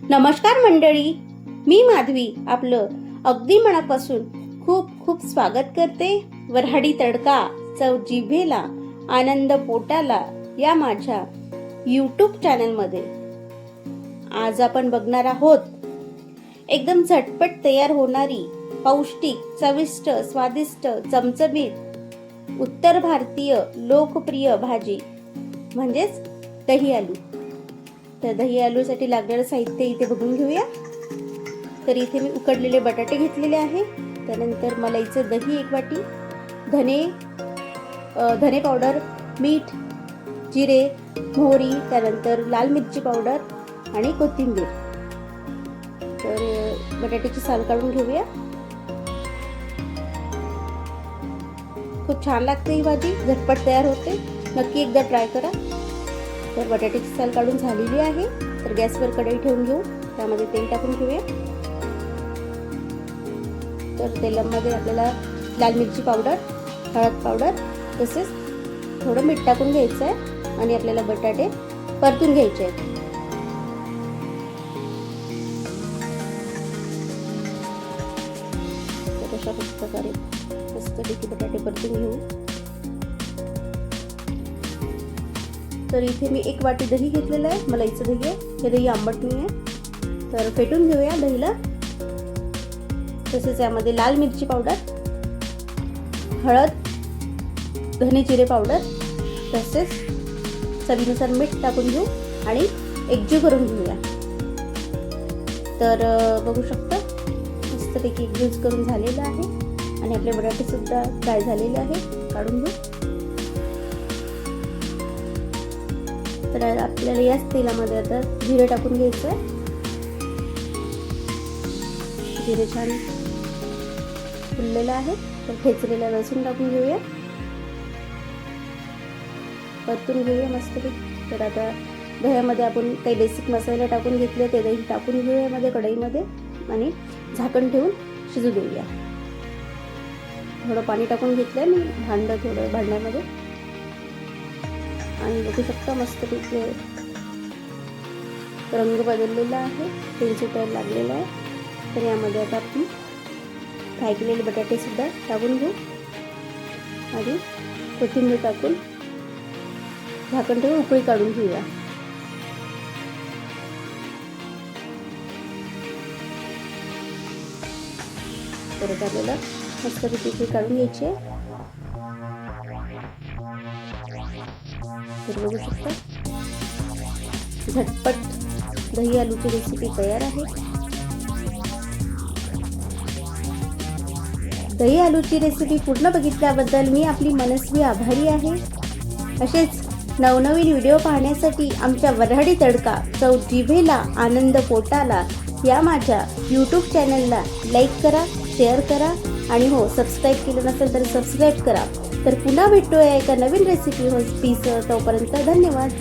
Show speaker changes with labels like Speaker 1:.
Speaker 1: नमस्कार मंडळी, मी माधवी आपलं अगदी मनापासून खूप खूप स्वागत करते. वऱ्हाडी तडका, चव जिभेला, आनंद पोटाला या माझ्या यूट्यूब चॅनलमध्ये. आज आपण बघणार आहोत एकदम झटपट तयार होणारी पौष्टिक, चविष्ट, स्वादिष्ट, चमचमीत उत्तर भारतीय लोकप्रिय भाजी म्हणजेच दही आलू. तर दही आलूसाठी लागणारं साहित्य इथे बघून घेऊया. तर इथे मी उकडलेले बटाटे घेतलेले आहे. त्यानंतर मलाईचं दही 1 वाटी, धने पावडर, मीठ, जिरे, मोहरी, त्यानंतर लाल मिरची पावडर आणि कोथिंबीर. तर बटाट्याची साल काढून घेऊया. खूप छान लागते ही भाजी, झटपट तयार होते. नक्की एकदा ट्राय करा. तर बटाट्याची साल काढून झालेली आहे. तर गॅसवर कढई ठेवून घेऊ. त्यामध्ये तेल टाकून घेऊया. तर तेलामध्ये आपल्याला लाल मिरची पावडर, हळद पावडर तसेच थोडं मीठ टाकून घ्यायचं आहे आणि आपल्याला बटाटे परतून घ्यायचे आहेत. तर अशा प्रकारे मस्तपैकी बटाटे परतून घेऊ. तर इथे मी 1 वाटी दही घेतलेलं आहे. मलाईचं दही आहे. हे दही आंबट नाही आहे. तर फेटून घेऊया दहीला. तसेच यामध्ये लाल मिरची पावडर, हळद, धने जिरे पावडर तसेच चवीनुसार मीठ टाकून घेऊ आणि एकजीव करून घेऊया. तर बघू शकता मस्तपैकी एकजीव करून झालेलं आहे आणि आपले बटाटे सुद्धा फ्राय झालेले आहे. काढून घेऊ. तर आपल्याला याच तेलामध्ये आता जिरे टाकून घ्यायचं आहे. जिरे छान फुललेलं आहे. तर ठेचलेला लसूण टाकून घेऊया. परतून घेऊया मस्तपैकी. तर आता दह्यामध्ये आपण काही बेसिक मसाले टाकून घेतले ते दही टाकून घेऊया यामध्ये कढईमध्ये आणि झाकण ठेवून शिजू देऊया. थोडं पाणी टाकून घेतलंय मी भांड्यामध्ये आणि बघू शकता मस्तपैकी रंग बदललेला आहे, तेल सुटायला लागलेलं आहे. तर यामध्ये आता आपण फ्राय केलेले बटाटे सुद्धा टाकून घेऊ आणि कोथिंबीर टाकून झाकण ठेवून उकळी काढून घेऊया. परत आपल्याला मस्तपैकी उकळी काढून घ्यायची आहे. तर बघू शकता झटपट दही आलूची रेसिपी तयार आहे. दही आलूची रेसिपी पूर्ण बघितल्याबद्दल मी आपली मनस्वी आभारी आहे. असेच नवनवीन व्हिडिओ पाहण्यासाठी आमच्या वऱ्हाडी तडका, चव जिभेला, आनंद पोटाला या माझ्या यूट्यूब चॅनलला लाईक करा, शेअर करा आणि हो, सबस्क्राईब केलं नसेल तर सबस्क्राईब करा. तर पुन्हा भेटूया एका नवीन रेसिपीसह. तोपर्यंत धन्यवाद.